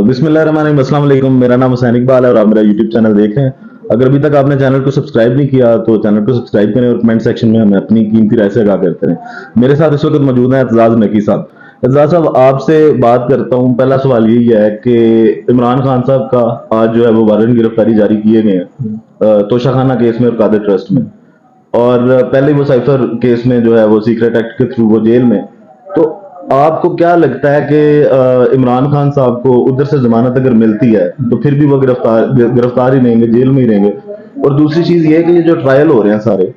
बिस्मिल्लाहिर्रहमानिर्रहीम। अस्सलाम वालेकुम। मेरा नाम हुसैन इकबाल है और आप मेरा यूट्यूब चैनल देख रहे हैं। अगर अभी तक आपने चैनल को सब्सक्राइब नहीं किया तो चैनल को सब्सक्राइब करें और कमेंट सेक्शन में हमें अपनी कीमती राय से आगाह करते रहें। मेरे साथ इस वक्त मौजूद हैं एतजाज नकी साहब। एतजाज साहब, आपसे बात करता हूँ। पहला सवाल यही है कि इमरान खान साहब का आज जो है वो वारंट गिरफ्तारी जारी किए गए हैं तोशाखाना केस में और कादिर ट्रस्ट में, और पहले वो साइफर केस में जो है वो सीक्रेट एक्ट के थ्रू वो जेल में। तो आपको क्या लगता है कि इमरान खान साहब को उधर से जमानत अगर मिलती है तो फिर भी वो गिरफ्तार ही रहेंगे, जेल में ही रहेंगे? और दूसरी चीज ये है कि ये जो ट्रायल हो रहे हैं सारे,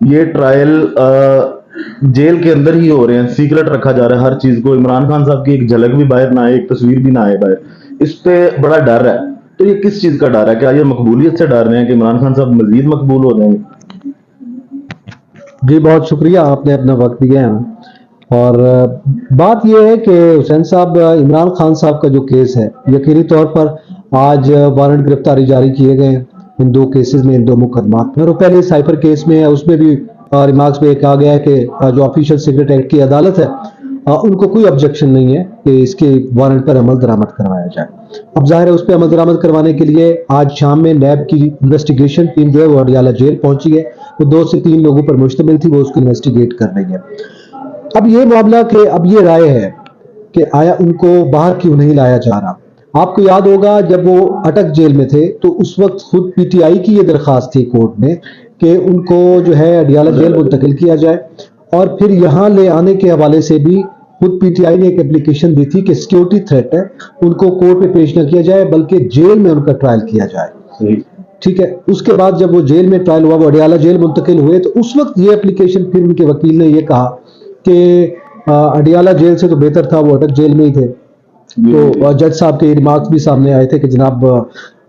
ये ट्रायल जेल के अंदर ही हो रहे हैं, सीक्रेट रखा जा रहा है हर चीज को। इमरान खान साहब की एक झलक भी बाहर ना आए, एक तस्वीर भी ना आए बाहर, इस पे बड़ा डर है। तो ये किस चीज का डर है? क्या ये मकबूलियत से डर रहे हैं कि इमरान खान साहब मजीद मकबूल हो जाएंगे? जी बहुत शुक्रिया, आपने अपना वक्त दिया है। और बात यह है कि हुसैन साहब, इमरान खान साहब का जो केस है, यकीनी तौर पर आज वारंट गिरफ्तारी जारी किए गए हैं इन दो केसेस में, इन दो मुकदमात में। और पहले साइफर केस में है, उसमें भी रिमार्क्स में कहा गया है कि जो ऑफिशियल सीक्रेट एक्ट की अदालत है उनको कोई ऑब्जेक्शन नहीं है कि इसके वारंट पर अमल दरामद करवाया जाए। अब जाहिर है उस पर अमल दरामद करवाने के लिए आज शाम में नैब की इन्वेस्टिगेशन टीम जो है वो अडियाला जेल पहुंची है। वो 2 से 3 लोगों पर मुश्तमिल थी, वो उसको इन्वेस्टिगेट कर रही है। अब ये मामला कि अब ये राय है कि आया उनको बाहर क्यों नहीं लाया जा रहा। आपको याद होगा जब वो अटक जेल में थे तो उस वक्त खुद पीटीआई की ये दरखास्त थी कोर्ट में कि उनको जो है अडियाला जेल मुंतकिल किया जाए। और फिर यहाँ ले आने के हवाले से भी खुद पीटीआई ने एक एप्लीकेशन दी थी कि सिक्योरिटी थ्रेट है, उनको कोर्ट में पेश न किया जाए बल्कि जेल में उनका ट्रायल किया जाए। ठीक है, उसके बाद जब वो जेल में ट्रायल हुआ, वो अडियाला जेल मुंतकिल हुए, तो उस वक्त ये एप्लीकेशन फिर उनके वकील ने ये कहा कि अडियाला जेल से तो बेहतर था वो अटक जेल में ही थे। तो जज साहब के रिमार्क्स भी सामने आए थे कि जनाब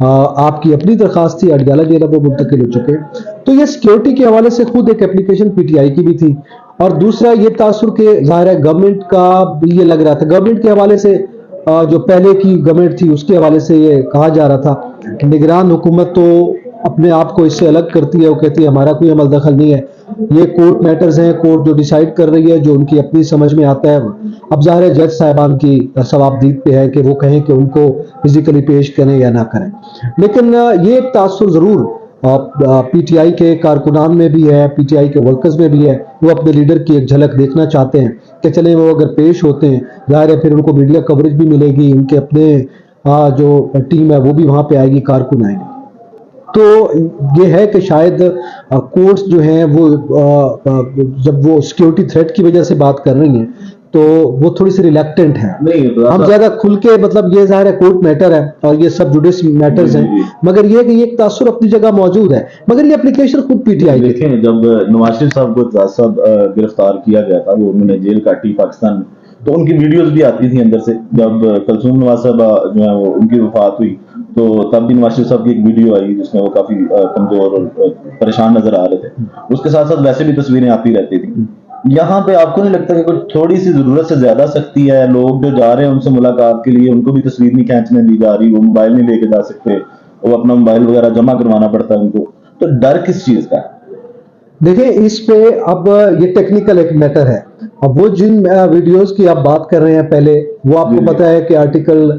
आपकी अपनी दरखास्त थी, अडियाला जेल वो मुंतकिल हो चुके। तो ये सिक्योरिटी के हवाले से खुद एक एप्लीकेशन पीटीआई की भी थी। और दूसरा ये तासुर के ज़ाहिर है गवर्नमेंट का भी ये लग रहा था, गवर्नमेंट के हवाले से जो पहले की गवर्नमेंट थी उसके हवाले से ये कहा जा रहा था कि निगरान हुकूमत तो अपने आप को इससे अलग करती है, वो कहती है हमारा कोई अमल दखल नहीं है, ये कोर्ट मैटर्स हैं, कोर्ट जो डिसाइड कर रही है, जो उनकी अपनी समझ में आता है। अब ज़ाहिर है जज साहिबान की सवाबदीद पे है कि वो कहें कि उनको फिजिकली पेश करें या ना करें। लेकिन ये एक तासुर ज़रूर पीटीआई के कारकुनान में भी है, पीटीआई के वर्कर्स में भी है। वो अपने लीडर की एक झलक देखना चाहते हैं कि चले वो अगर पेश होते हैं, ज़ाहिर है फिर उनको मीडिया कवरेज भी मिलेगी, उनके अपने जो टीम है वो भी वहाँ पे आएगी, कारकुन आएंगे। तो ये है कि शायद कोर्ट्स जो हैं वो जब वो सिक्योरिटी थ्रेट की वजह से बात कर रही हैं तो वो थोड़ी सी रिलेक्टेंट है। हम ज्यादा खुल के, मतलब ये ज़ाहिर है कोर्ट मैटर है और ये सब जुडिस मैटर्स हैं, मगर ये कि ये एक तासुर अपनी जगह मौजूद है। मगर ये एप्लीकेशन खुद पीटीआई की। देखें, जब नवाज शरीफ साहब को एतजाज साहब गिरफ्तार किया गया था, वो उन्होंने जेल काटी पाकिस्तान में, तो उनकी वीडियोस भी आती थी अंदर से। जब कलसूम नवाज साहब जो है वो उनकी वफात हुई तो तब भी नवाज शरीफ साहब की एक वीडियो आई जिसमें वो काफी कमजोर और परेशान नजर आ रहे थे। उसके साथ साथ वैसे भी तस्वीरें आती रहती थी। यहाँ पे आपको नहीं लगता कि कुछ थोड़ी सी जरूरत से ज्यादा सख्ती है? लोग जो जा रहे हैं उनसे मुलाकात के लिए, उनको भी तस्वीर नहीं खींचने दी जा रही, वो मोबाइल नहीं लेके जा सकते, वो अपना मोबाइल वगैरह जमा करवाना पड़ता है उनको। तो डर किस चीज का है? देखिए इस पे अब ये टेक्निकल एक मैटर है। अब वो जिन वीडियोस की आप बात कर रहे हैं पहले, वो आपको पता है कि आर्टिकल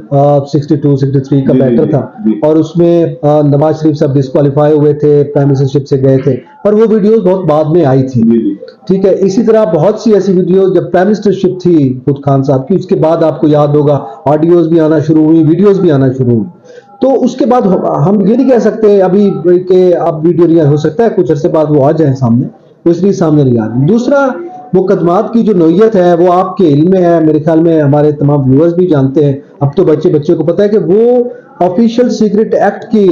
62 63 का मैटर था और उसमें नवाज शरीफ साहब डिस्क्वालीफाई हुए थे, प्राइम मिनिस्टरशिप से गए थे, और वो वीडियोस बहुत बाद में आई थी। ठीक है, इसी तरह बहुत सी ऐसी वीडियोस जब प्राइम मिनिस्टरशिप थी खुद खान साहब की, उसके बाद आपको याद होगा ऑडियोज भी आना शुरू हुई, वीडियोज भी आना शुरू हुई। तो उसके बाद हम ये नहीं कह सकते अभी कि अब वीडियो नहीं हो सकता है कुछ अरसे बाद वो आ जाए सामने, तो इसलिए सामने नहीं आ रही। दूसरा, मुकदमात की जो नोयत है वो आपके इल्म में है, मेरे ख्याल में हमारे तमाम व्यूअर्स भी जानते हैं। अब तो बच्चे को पता है कि वो ऑफिशियल सीक्रेट एक्ट की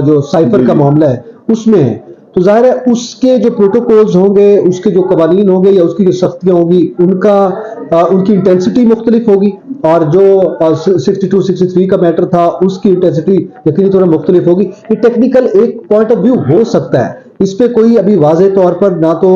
जो साइफर का मामला है उसमें है। तो जाहिर है उसके जो प्रोटोकॉल्स होंगे, उसके जो कवानीन होंगे या उसकी जो सख्तियां होंगी, उनकी इंटेंसिटी मुख्तलिफ होगी। और जो 62 63 का मैटर था उसकी इंटेंसिटी यकीनी तौर पर मुख्तलिफ होगी। ये टेक्निकल एक पॉइंट ऑफ व्यू हो सकता है, इस पे कोई अभी वाज़ेह तौर पर ना तो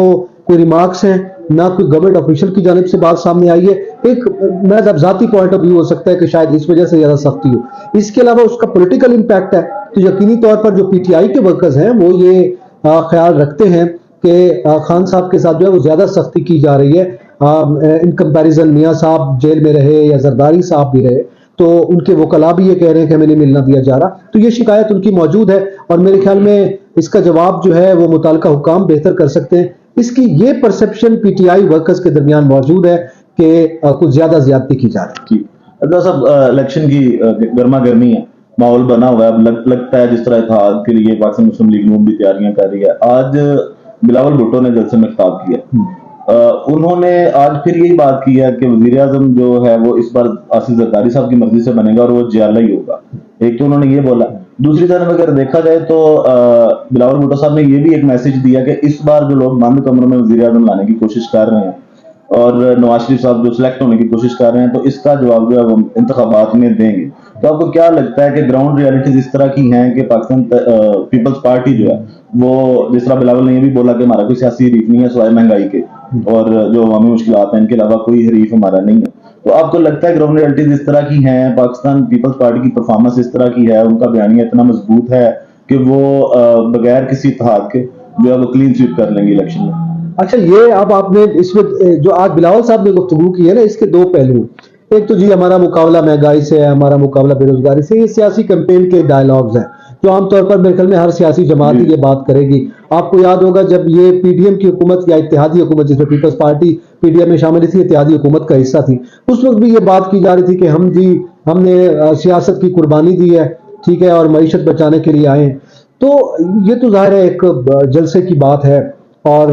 कोई रिमार्क्स हैं, ना कोई गवर्नमेंट ऑफिशियल की जानिब से बात सामने आई है। एक मैं ज़ाती पॉइंट ऑफ व्यू हो सकता है कि शायद इस वजह से ज़्यादा सख्ती हो। इसके अलावा उसका पॉलिटिकल इम्पैक्ट है, तो यकीनी तौर पर जो पीटीआई के वर्कर्स हैं वो ये ख्याल रखते हैं कि खान साहब के साथ जो है वो ज़्यादा सख्ती की जा रही है इन कंपैरिजन मियाँ साहब जेल में रहे या जरदारी साहब भी रहे। تو ان کے وکلاء بھی یہ کہہ رہے ہیں کہ ہمیں نہیں ملنا دیا جا رہا. تو یہ شکایت ان کی موجود ہے اور میرے خیال میں اس کا جواب جو ہے وہ متعلقہ حکام بہتر کر سکتے ہیں. اس کی یہ perception P T I workers کے درمیان موجود ہے کہ کچھ زیادہ زیادتی کی جا رہی ہے. صاحب الیکشن کی گرما گرمی ہے, ماحول بنا ہوا ہے, اب لگتا ہے جس طرح اتحاد کے لیے پاکستان مسلم لیگ نون بھی تیاریاں کر رہی ہے. آج بلاول بھٹو نے جلسے میں خطاب کیا, انہوں نے آج پھر یہی بات کی ہے کہ وزیر اعظم جو ہے وہ اس بار آصف زرداری صاحب کی مرضی سے بنے گا اور وہ جیالہ ہی ہوگا. ایک تو انہوں نے یہ بولا. دوسری طرف اگر دیکھا جائے تو بلاول بھٹو صاحب نے یہ بھی ایک میسج دیا کہ اس بار جو لوگ بند کمروں میں وزیر اعظم لانے کی کوشش کر رہے ہیں اور نواز شریف صاحب جو سلیکٹ ہونے کی کوشش کر رہے ہیں, تو اس کا جواب جو ہے وہ انتخابات میں دیں گے. تو آپ کو کیا لگتا ہے کہ گراؤنڈ ریالٹیز اس طرح کی ہیں کہ پاکستان پیپلز پارٹی جو ہے وہ, جس طرح بلاول نے یہ بھی بولا کہ ہمارا کوئی سیاسی حریف نہیں ہے سوائے مہنگائی کے اور جو عوامی مشکلات ہیں ان کے علاوہ کوئی حریف ہمارا نہیں ہے, تو آپ کو لگتا ہے گراؤنڈ ریالٹیز اس طرح کی ہیں, پاکستان پیپلز پارٹی کی پرفارمنس اس طرح کی ہے, ان کا بیانیہ اتنا مضبوط ہے کہ وہ بغیر کسی اتحاد کے جو ہے وہ کلین سویپ کر لیں گے الیکشن میں؟ اچھا, یہ اب آپ نے اس میں جو آج بلاول صاحب نے گفتگو کی ہے نا, اس کے دو پہلو. ایک تو جی ہمارا مقابلہ مہنگائی سے ہے, ہمارا مقابلہ بے روزگاری سے, یہ سیاسی کیمپین کے ڈائلاگز ہیں جو عام طور پر میرے خیال میں ہر سیاسی جماعت یہ بات کرے گی. آپ کو یاد ہوگا جب یہ پی ڈی ایم کی حکومت یا اتحادی حکومت جس میں پیپلز پارٹی پی ڈی ایم میں شامل تھی, اتحادی حکومت کا حصہ تھی, اس وقت بھی یہ بات کی جا رہی تھی کہ ہم نے سیاست کی قربانی دی ہے, ٹھیک ہے, اور معیشت بچانے کے لیے آئے ہیں. تو یہ تو ظاہر ہے ایک جلسے کی بات ہے. اور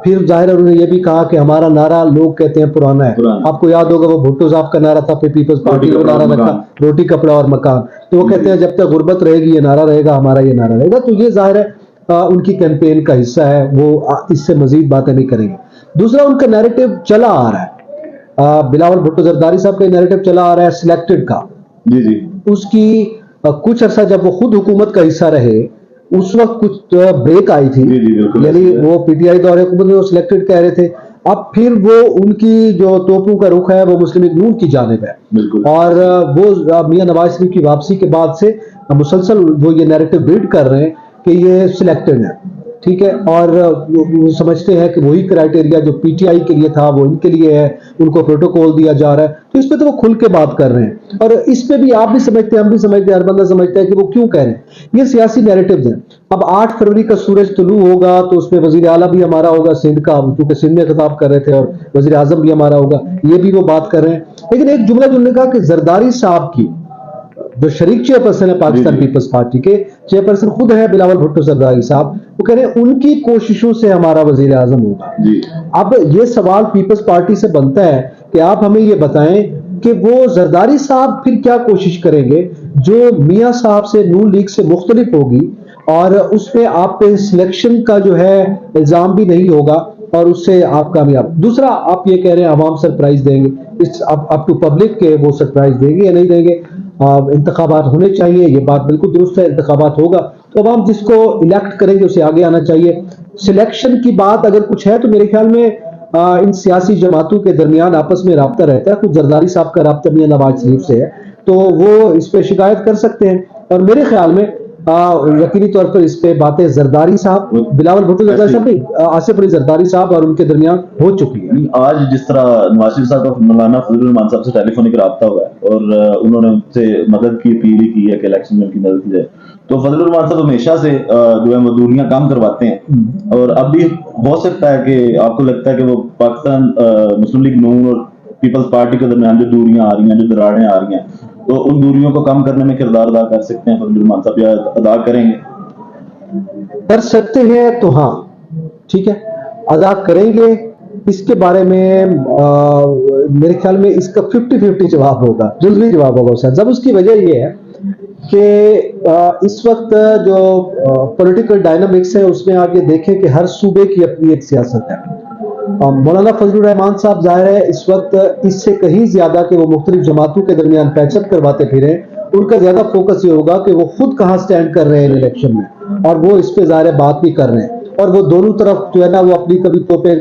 پھر ظاہر ہے انہوں نے یہ بھی کہا کہ ہمارا نعرہ لوگ کہتے ہیں پرانا ہے. آپ کو یاد ہوگا وہ بھٹو صاحب کا نعرہ تھا, پھر پیپلز پارٹی کا نعرہ رکھا روٹی کپڑا اور مکان. تو وہ کہتے ہیں جب تک غربت رہے گی یہ نعرہ رہے گا, ہمارا یہ نعرہ رہے گا. تو یہ ظاہر ہے ان کی کیمپین کا حصہ ہے, وہ اس سے مزید باتیں نہیں کریں گے. دوسرا ان کا نیریٹو چلا آ رہا ہے, بلاول بھٹو زرداری صاحب کا نیریٹو چلا آ رہا ہے سلیکٹڈ کا. جی اس کی کچھ عرصہ جب وہ خود حکومت کا حصہ رہے اس وقت کچھ بریک آئی تھی, یعنی وہ پی ٹی آئی دور حکومت میں وہ سلیکٹڈ کہہ رہے تھے. اب پھر وہ ان کی جو توپوں کا رخ ہے وہ مسلم لیگ نون کی جانب ہے, اور وہ میاں نواز شریف کی واپسی کے بعد سے مسلسل وہ یہ نیریٹو بلڈ کر رہے ہیں کہ یہ سلیکٹڈ ہے, ٹھیک ہے, اور وہ سمجھتے ہیں کہ وہی کرائٹیریا جو پی ٹی آئی کے لیے تھا وہ ان کے لیے ہے, ان کو پروٹوکول دیا جا رہا ہے. تو اس پہ تو وہ کھل کے بات کر رہے ہیں, اور اس پہ بھی آپ بھی سمجھتے ہیں, ہم بھی سمجھتے ہیں, ہر بندہ سمجھتا ہے کہ وہ کیوں کہہ رہے ہیں. یہ سیاسی نیریٹیوز ہیں. اب 8 فروری کا سورج طلوع ہوگا تو اس میں وزیر اعلیٰ بھی ہمارا ہوگا سندھ کا, کیونکہ سندھ میں خطاب کر رہے تھے, اور وزیر اعظم بھی ہمارا ہوگا, یہ بھی وہ بات کر رہے ہیں. لیکن ایک جملہ جو انہوں نے کہا کہ زرداری صاحب کی جو شریک چیئرپرسن ہے پاکستان پیپلز پارٹی کے, چیئرپرسن خود ہے بلاول بھٹو زرداری صاحب, وہ کہہ رہے ہیں ان کی کوششوں سے ہمارا وزیر اعظم ہوگا. اب یہ سوال پیپلز پارٹی سے بنتا ہے کہ آپ ہمیں یہ بتائیں کہ وہ زرداری صاحب پھر کیا کوشش کریں گے جو میاں صاحب سے نون لیگ سے مختلف ہوگی, اور اس میں آپ پہ سلیکشن کا جو ہے الزام بھی نہیں ہوگا, اور اس سے آپ کامیاب. دوسرا آپ یہ کہہ رہے ہیں عوام سرپرائز دیں گے, اپ ٹو پبلک کے وہ سرپرائز دیں گے یا نہیں دیں گے. انتخابات ہونے چاہیے, یہ بات بالکل درست ہے, انتخابات ہوگا تو عوام جس کو الیکٹ کریں گے اسے آگے آنا چاہیے. سلیکشن کی بات اگر کچھ ہے تو میرے خیال میں ان سیاسی جماعتوں کے درمیان آپس میں رابطہ رہتا ہے. کچھ زرداری صاحب کا رابطہ میاں نواز شریف سے ہے تو وہ اس پہ شکایت کر سکتے ہیں, اور میرے خیال میں یقینی طور پر اس پہ باتیں زرداری صاحب, بلاول بھٹو زرداری صاحب نہیں, آصف علی زرداری صاحب اور ان کے درمیان ہو چکی ہے. آج جس طرح نواز شریف صاحب کا مولانا فضل الرحمان صاحب سے ٹیلی فونک رابطہ ہوا ہے اور انہوں نے ان سے مدد کی اپیل کی ہے کہ الیکشن میں ان کی مدد کی جائے, تو فضل الرحمان صاحب ہمیشہ سے جو ہے وہ دوریاں کام کرواتے ہیں, اور اب بھی ہو سکتا ہے کہ آپ کو لگتا ہے کہ وہ پاکستان مسلم لیگ نون اور پیپلز پارٹی کے درمیان جو دوریاں آ رہی ہیں, جو دراڑیں آ رہی ہیں, تو ان دوریوں کو کم کرنے میں کردار ادا کر سکتے ہیں فضل الرحمان صاحب, یا ادا کریں گے؟ کر سکتے ہیں تو ہاں ٹھیک ہے, ادا کریں گے. اس کے بارے میں میرے خیال میں اس کا 50-50 جواب ہوگا, جزوی جواب ہوگا اس کا. جب اس کی وجہ یہ ہے کہ اس وقت جو پولیٹیکل ڈائنامکس ہے اس میں آپ یہ دیکھیں کہ ہر صوبے کی اپنی ایک سیاست ہے. مولانا فضل الرحمان صاحب ظاہر ہے اس وقت اس سے کہیں زیادہ کہ وہ مختلف جماعتوں کے درمیان پیچ اپ کرواتے پھریں, ان کا زیادہ فوکس یہ ہوگا کہ وہ خود کہاں سٹینڈ کر رہے ہیں الیکشن میں, اور وہ اس پہ ظاہر بات بھی کر رہے ہیں, اور وہ دونوں طرف جو ہے نا وہ اپنی کبھی توپے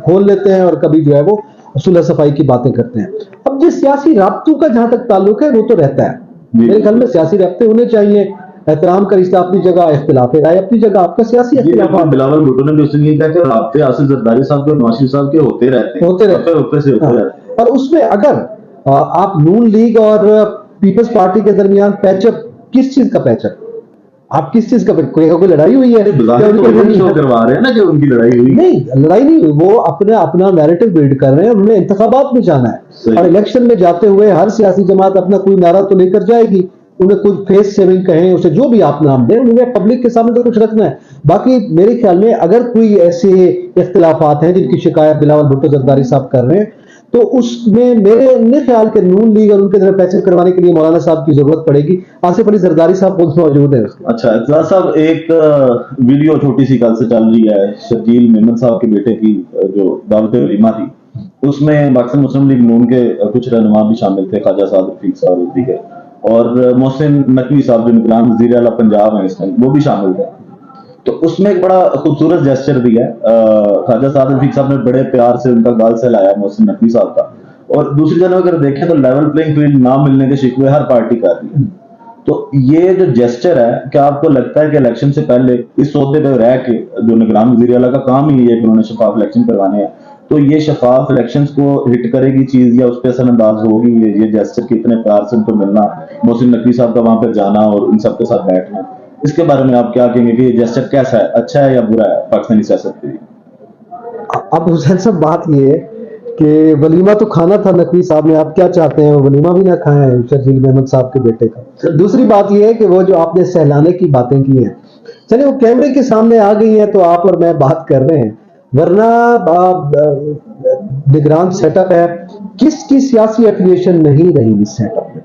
کھول لیتے ہیں اور کبھی جو ہے وہ صلح صفائی کی باتیں کرتے ہیں. اب جو سیاسی رابطوں کا جہاں تک تعلق ہے وہ تو رہتا ہے, میرے خیال میں سیاسی رابطے ہونے چاہیے, احترام کا رشتہ اپنی جگہ, اختلاف رائے اپنی جگہ, آپ کا سیاسی اختلاف. بلاول بھٹو نے بھی اس لیے کہا کہ رابطے آصف زرداری صاحب کے اور نواز شریف صاحب کے ہوتے رہتے ہیں. اور اس میں اگر आप नून लीग और पीपल्स पार्टी के दरमियान पैचअप, किस चीज का पैचअप? आप किस चीज का, कोई लड़ाई हुई है? बाहर तो वही शो करवा रहे हैं ना कि उनकी लड़ाई हुई। नहीं, लड़ाई नहीं हुई, वो अपना अपना नैरेटिव बिल्ड कर रहे हैं, उन्हें इंतखाबात में जाना है और इलेक्शन में जाते हुए हर सियासी जमात अपना कोई नारा तो लेकर जाएगी, उन्हें कुछ फेस सेविंग कहें, उसे जो भी आप नाम दें, उन्हें पब्लिक के सामने तो कुछ रखना है। बाकी मेरे ख्याल में अगर कोई ऐसे इख्तिलाफात हैं जिनकी शिकायत बिलावल भुट्टो जरदारी साहब कर रहे हैं, तो उसमें मेरे ख्याल के नून लीग और उनके तरफ पैचअप करवाने के लिए मौलाना साहब की जरूरत पड़ेगी। आसिफ अली जरदारी साहब खुद मौजूद है उसके। अच्छा इजलास साहब, एक वीडियो छोटी सी कल से चल रही है शकील मेमन साहब के बेटे की, जो दावत वलीमा थी, उसमें पाकिस्तान मुस्लिम लीग नून के कुछ रहनुमा भी शामिल थे, ख्वाजा साद रफीक साहब और दीगर, और मोहसिन नकवी साहब जो निगरान वजीर आला पंजाब हैं इस टाइम, वो भी शामिल थे। तो उसमें एक बड़ा खूबसूरत जेस्चर दिया ख्वाजा साद रफीक साहब ने, बड़े प्यार से उनका गाल सहलाया मोहसिन नकवी साहब का। और दूसरी तरफ अगर देखें तो लेवल प्लेइंग फील्ड ना मिलने के शिकवे हर पार्टी कर रही है। तो ये जो जेस्चर है, क्या आपको लगता है कि इलेक्शन से पहले इस सौदे पे रह के, जो निगरान वजीर आला का काम ही है कि उन्होंने शफाफ इलेक्शन करवाने हैं, तो ये शफाफ इलेक्शंस को हिट करेगी चीज, या उस पर असरअंदाज होगी ये जेस्चर के इतने प्यार से उनको मिलना, मोहसिन नकवी साहब का वहां पर जाना और इन सबके साथ बैठना? इसके बारे में आप क्या कहेंगे कि ये जेस्चर कैसा है, अच्छा है या बुरा है पाकिस्तानी सियासत के लिए? अब हुसैन साहब बात ये है कि वलीमा तो खाना था नकवी साहब ने, आप क्या चाहते हैं वो वलीमा भी ना खाएं शकील मेमन साहब के बेटे का। दूसरी बात ये है कि वो जो आपने सहलाने की बातें की हैं, चलिए वो कैमरे के सामने आ गई हैं तो आप और मैं बात कर रहे हैं, वरना निगरान सेटअप है, किसकी सियासी एफिलिएशन नहीं रही इस सेटअप में?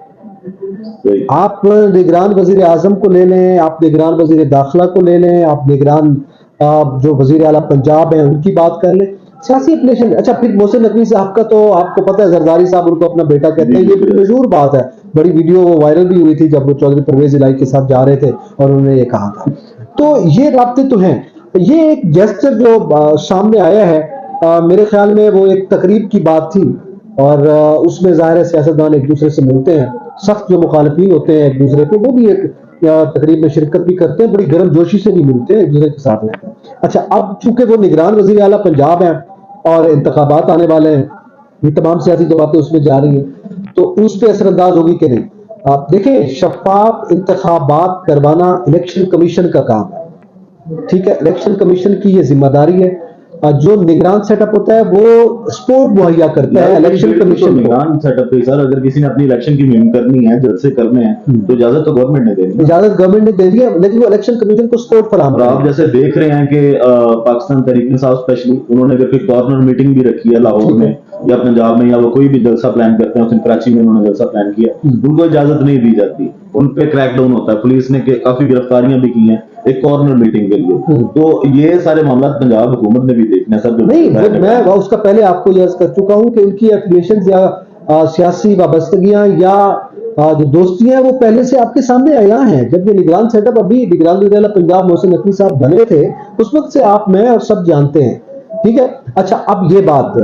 आप निगरान वजीर आजम को ले लें, आप निगरान वजीर दाखिला को ले लें, आप निगरान जो वजीर आला पंजाब है उनकी बात कर लें, सियासी एफिलिएशन। अच्छा, फिर मोहसिन नकवी साहब का तो आपको पता है, जरदारी साहब उनको अपना बेटा कहते हैं, ये बड़ी मशहूर बात है, बड़ी वीडियो वायरल भी हुई थी जब वो चौधरी परवेज इलाही के साथ जा रहे थे और उन्होंने ये कहा था। तो ये राब्ते तो हैं। ये एक जेस्चर जो सामने आया है, मेरे ख्याल में वो एक तकरीब की बात थी और उसमें जाहिर है सियासतदान एक दूसरे से मिलते हैं, सख्त जो मुखालिफिन होते हैं एक दूसरे के, वो भी एक तकरीब में शिरकत भी करते हैं, बड़ी गर्म जोशी से भी मिलते हैं, एक दूसरे के साथ रहते हैं। अच्छा, अब चूंकि वो निगरान वजीर आला पंजाब है और इंतखाबात आने वाले हैं, ये तमाम सियासी जमातें उसमें जा रही हैं, तो उस पर असरअंदाज होगी कि नहीं? आप देखें, शफाफ इंतखाबात करवाना इलेक्शन कमीशन का काम है, ठीक है, इलेक्शन कमीशन की ये जिम्मेदारी है। जो निगरान सेटअप होता है वो सपोर्ट मुहैया करता है इलेक्शन कमीशन। निगरान सेटअप पे सर, अगर किसी ने अपनी इलेक्शन की मुहिम करनी है, जलसे करने हैं, तो इजाजत तो गवर्नमेंट ने देनी है, इजाजत गवर्नमेंट ने दे दी है, लेकिन वो इलेक्शन कमीशन को सपोर्ट फराहम। आप जैसे देख रहे हैं कि पाकिस्तान तहरीक इंसाफ स्पेशली, उन्होंने अगर कोई कॉर्नर मीटिंग भी रखी है लाहौर में या पंजाब में, या वो कोई भी जलसा प्लान करते हैं, उस दिन कराची में उन्होंने जलसा प्लान किया, उनको इजाजत नहीं दी जाती, उन पे क्रैकडाउन होता है, पुलिस ने काफी गिरफ्तारियां भी की हैं एक कॉर्नर मीटिंग के लिए। तो ये सारे मामला पंजाब हुकूमत ने भी देखने हैं सर। नहीं, मैं उसका पहले आपको यह कर चुका हूं कि उनकी एफिलिएशन या सियासी वाबस्तगियां या जो दोस्तियां वो पहले से आपके सामने आया हैं। जब ये निगरान सेटअप, अभी निगरान वज़ीर आला पंजाब मोहसिन नकवी साहब बने थे, उस वक्त से आप, मैं और सब जानते हैं, ठीक है। अच्छा, अब ये बात,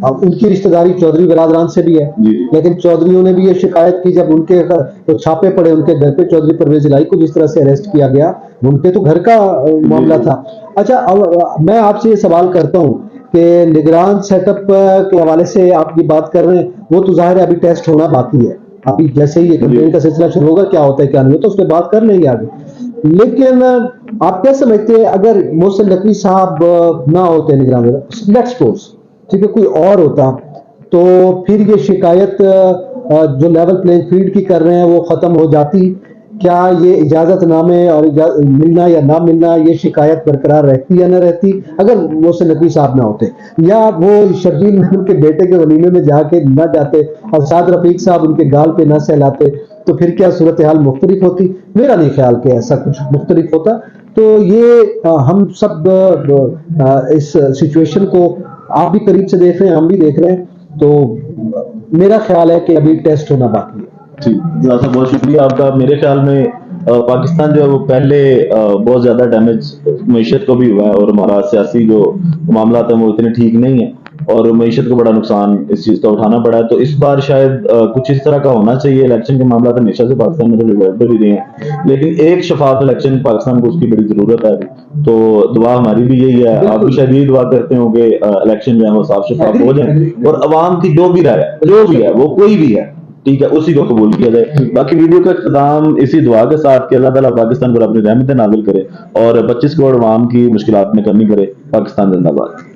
अब उनकी रिश्तेदारी चौधरी बिरादरान से भी है, लेकिन चौधरीयों ने भी ये शिकायत की जब उनके तो छापे पड़े उनके घर पे, चौधरी परवेज इलाही को जिस तरह से अरेस्ट किया गया, उनके तो घर का मामला था। अच्छा, अब मैं आपसे ये सवाल करता हूँ कि निगरान सेटअप के हवाले से आप ये बात कर रहे हैं, वो तो जाहिर है अभी टेस्ट होना बाकी है, अभी जैसे ही ये कंप्लेन का सिलसिला शुरू होगा, क्या होता है क्या नहीं होता, उस पर बात कर लेंगे आगे। लेकिन आप क्या समझते हैं, अगर मोहसिन नकवी साहब ना होते निगरान, लेट्स सपोज, ठीक है, कोई और होता, तो फिर ये शिकायत जो लेवल प्लेइंग फील्ड की कर रहे हैं वो खत्म हो जाती? क्या ये इजाजतनामे और मिलना या ना मिलना, ये शिकायत बरकरार रहती या ना रहती अगर मोहसिन नकवी साहब ना होते, या वो शर्जील मेमन के बेटे के वलीमे में जाके ना जाते और साद रफीक साहब उनके गाल पे ना सहलाते, तो फिर क्या सूरत हाल मुख्तलिफ होती? मेरा नहीं ख्याल कि ऐसा कुछ मुख्तलिफ होता। तो ये हम सब इस सिचुएशन को आप भी करीब से देख रहे हैं, हम भी देख रहे हैं, तो मेरा ख्याल है कि अभी टेस्ट होना बाकी है। जी, बहुत शुक्रिया आपका। मेरे ख्याल में पाकिस्तान जो है वो पहले बहुत ज्यादा डैमेज मीशत को भी हुआ है, और हमारा सियासी जो मामला है वो इतने ठीक नहीं है। اور معیشت کو بڑا نقصان اس چیز کا اٹھانا پڑا ہے. تو اس بار شاید کچھ اس طرح کا ہونا چاہیے. الیکشن کے معاملات ہمیشہ سے پاکستان میں تھوڑے بڑھتے بھی رہے ہیں, لیکن ایک شفاف الیکشن پاکستان کو اس کی بڑی ضرورت ہے. تو دعا ہماری بھی یہی ہے, آپ بھی شاید یہی دعا کرتے ہوں کہ الیکشن جو ہے وہ صاف شفاف ہو جائیں, اور عوام کی جو بھی رائے ہے, جو بھی ہے, وہ کوئی بھی ہے, ٹھیک ہے, اسی کو قبول کیا جائے. باقی ویڈیو کا اختتام اسی دعا کے ساتھ کہ اللہ تعالیٰ پاکستان پر اپنی رحمتیں نازل کرے اور 25 کروڑ عوام کی مشکلات میں کمی کرے. پاکستان زندہ باد.